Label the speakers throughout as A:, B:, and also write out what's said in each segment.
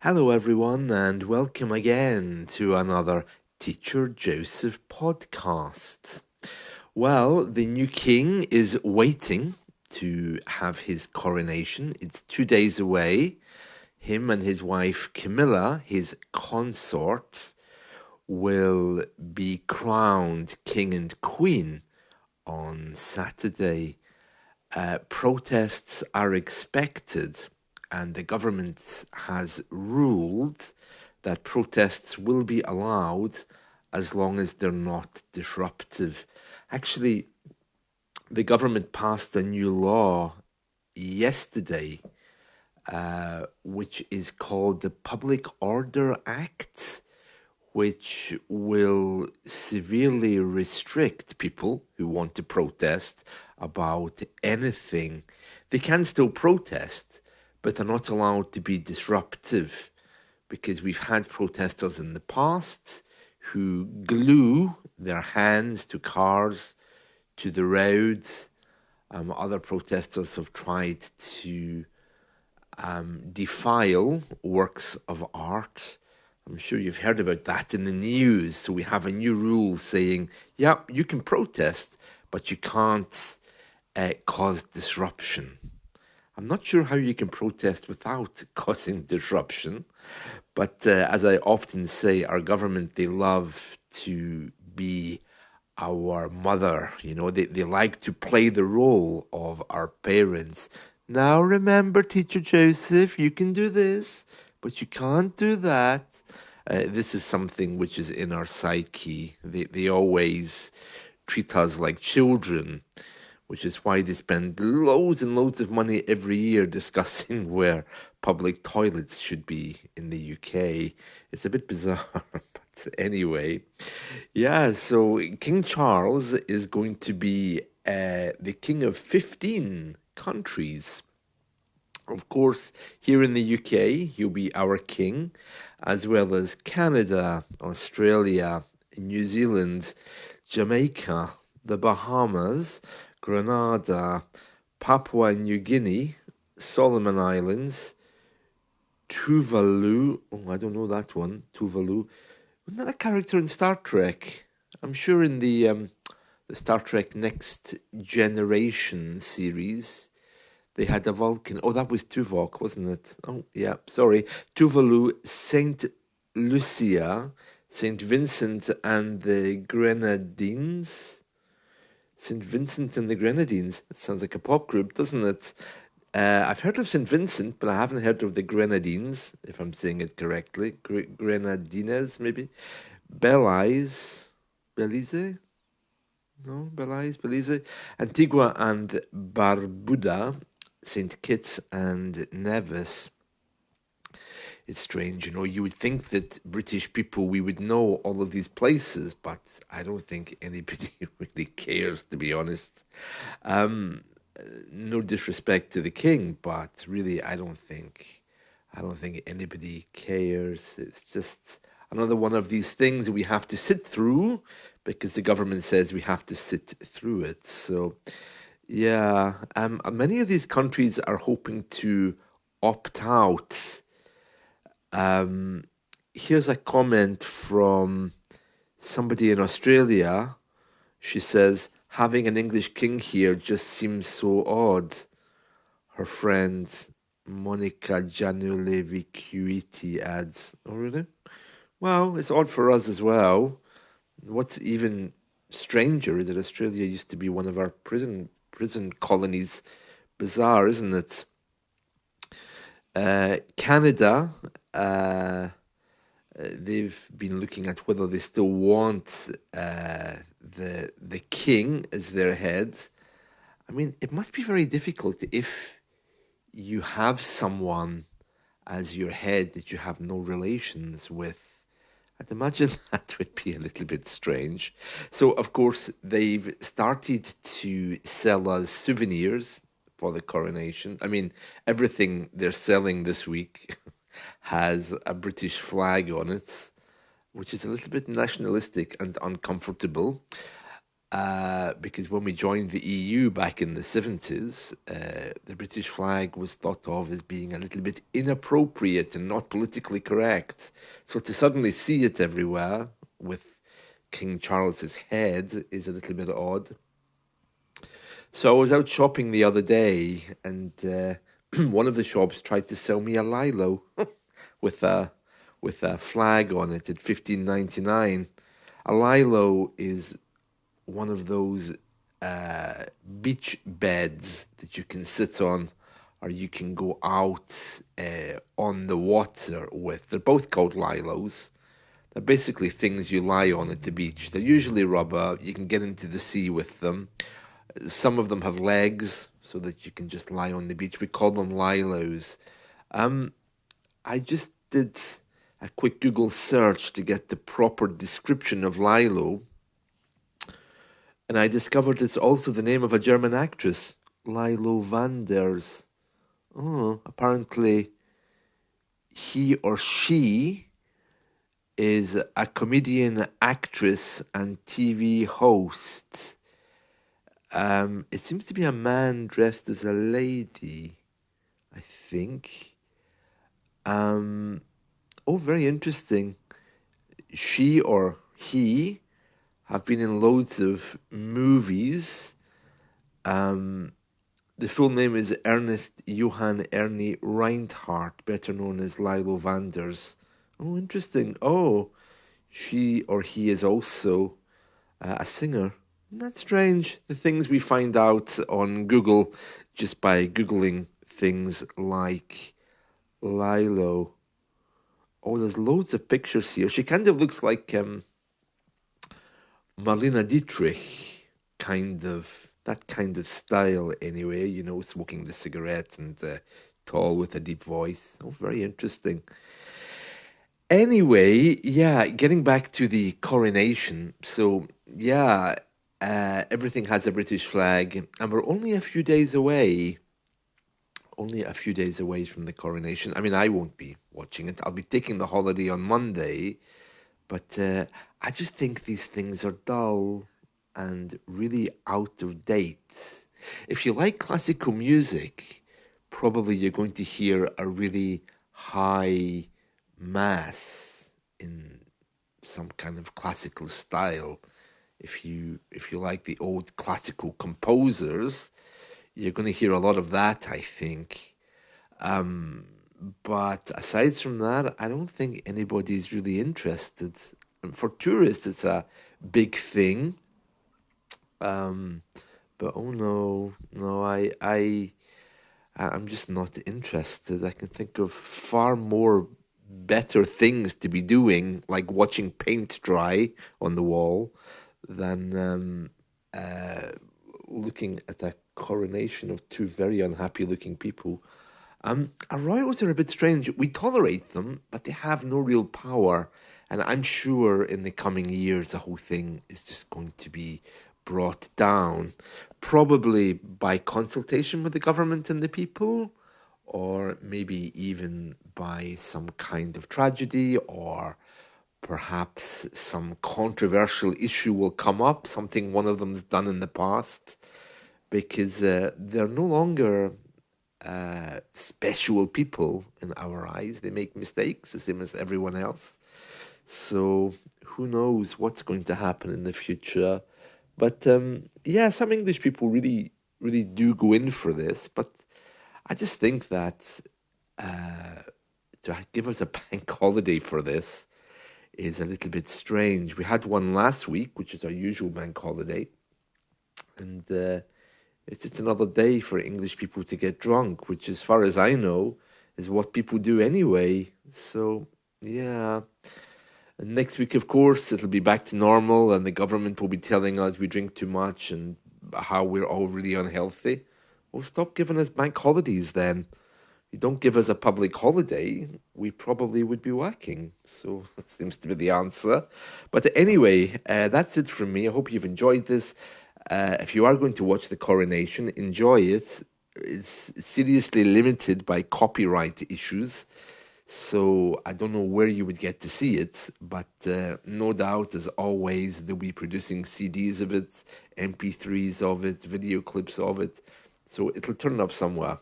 A: Hello, everyone, and welcome again to another Teacher Joseph podcast. Well, the new king is waiting to have his coronation. It's 2 days away. Him and his wife Camilla, his consort, will be crowned king and queen on Saturday. Protests are expected, and the government has ruled that protests will be allowed as long as they're not disruptive. Actually, the government passed a new law yesterday, which is called the Public Order Act, which will severely restrict people who want to protest about anything. They can still protest, but they're not allowed to be disruptive, because we've had protesters in the past who glue their hands to cars, to the roads. Other protesters have tried to defile works of art. I'm sure you've heard about that in the news. So we have a new rule saying, yeah, you can protest, but you can't cause disruption. I'm not sure how you can protest without causing disruption, but as I often say, our government, they love to be our mother. They like to play the role of our parents. Now remember, Teacher Joseph, you can do this, but you can't do that. This is something which is in our psyche. They always treat us like children, which is why they spend loads and loads of money every year discussing where public toilets should be in the UK. It's a bit bizarre, but anyway. Yeah, so King Charles is going to be the king of 15 countries. Of course, here in the UK, he'll be our king, as well as Canada, Australia, New Zealand, Jamaica, the Bahamas, Grenada, Papua New Guinea, Solomon Islands, Tuvalu. Oh, I don't know that one. Tuvalu. Wasn't that a character in Star Trek? I'm sure in the Star Trek Next Generation series, they had a Vulcan. Oh, that was Tuvok, wasn't it? Oh, yeah, sorry. Tuvalu, Saint Lucia, Saint Vincent and the Grenadines. St. Vincent and the Grenadines. It sounds like a pop group, doesn't it? I've heard of St. Vincent, but I haven't heard of the Grenadines, if I'm saying it correctly. Grenadines, maybe. Belize. Belize? No, Belize. Antigua and Barbuda. St. Kitts and Nevis. It's strange, you would think that British people, we would know all of these places, but I don't think anybody really cares, to be honest. Um, no disrespect to the king, but really, I don't think anybody cares. It's just another one of these things we have to sit through because the government says we have to sit through it. So, yeah, many of these countries are hoping to opt out. Here's a comment from somebody in Australia. She says, having an English king here just seems so odd. Her friend Monica Janulevicuiti adds, oh, really? Well, it's odd for us as well. What's even stranger is that Australia used to be one of our prison colonies. Bizarre, isn't it? Canada, they've been looking at whether they still want the king as their head. I mean, it must be very difficult if you have someone as your head that you have no relations with. I'd imagine that would be a little bit strange. So, of course, they've started to sell us souvenirs for the coronation. I mean, everything they're selling this week has a British flag on it, which is a little bit nationalistic and uncomfortable. because when we joined the EU back in the 70s, the British flag was thought of as being a little bit inappropriate and not politically correct. So to suddenly see it everywhere with King Charles's head is a little bit odd. So I was out shopping the other day, and one of the shops tried to sell me a Lilo with a flag on it at 15.99. A Lilo is one of those beach beds that you can sit on, or you can go out on the water with. They're both called Lilos. They're basically things you lie on at the beach. They're usually rubber. You can get into the sea with them. Some of them have legs so that you can just lie on the beach. We call them Lilos. I just did a quick Google search to get the proper description of Lilo, and I discovered it's also the name of a German actress, Lilo Wanders. Oh, apparently he or she is a comedian, actress, and TV host. It seems to be a man dressed as a lady, I think. Oh, very interesting. She or he have been in loads of movies. The full name is Ernest Johann Ernie Reinhardt, better known as Lilo Wanders. Oh, interesting. Oh, she or he is also a singer. That's strange. The things we find out on Google just by Googling things like Lilo. Oh, there's loads of pictures here. She kind of looks like Marlene Dietrich, that kind of style anyway, smoking the cigarette and tall with a deep voice. Oh, very interesting. Anyway, yeah, getting back to the coronation. So, yeah, everything has a British flag, and we're only a few days away from the coronation. I mean, I won't be watching it. I'll be taking the holiday on Monday, but I just think these things are dull and really out of date. If you like classical music, probably you're going to hear a really high mass in some kind of classical style. If you like the old classical composers, you're going to hear a lot of that, I think. Um, but aside from that, I don't think anybody's really interested. And for tourists, it's a big thing. Um, but oh no, no, I'm just not interested. I can think of far more better things to be doing, like watching paint dry on the wall, than looking at a coronation of two very unhappy looking people. Our royals are a bit strange. We tolerate them, but they have no real power. And I'm sure in the coming years, the whole thing is just going to be brought down, probably by consultation with the government and the people, or maybe even by some kind of tragedy, or perhaps some controversial issue will come up, something one of them's done in the past, because they're no longer special people in our eyes. They make mistakes the same as everyone else. So who knows what's going to happen in the future? But yeah, some English people really, really do go in for this. But I just think that uh, to give us a bank holiday for this is a little bit strange. We had one last week, which is our usual bank holiday, and it's just another day for English people to get drunk, which, as far as I know, is what people do anyway. So, yeah. And next week, of course, it'll be back to normal, and the government will be telling us we drink too much and how we're all really unhealthy. Well, stop giving us bank holidays then. If you don't give us a public holiday, we probably would be working. So, seems to be the answer. But anyway, that's it from me. I hope you've enjoyed this. If you are going to watch the coronation, enjoy it. It's seriously limited by copyright issues. So I don't know where you would get to see it, but no doubt, as always, they'll be producing CDs of it, MP3s of it, video clips of it. So it'll turn up somewhere,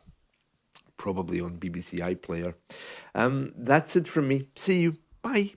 A: probably on BBC iPlayer. That's it from me. See you. Bye.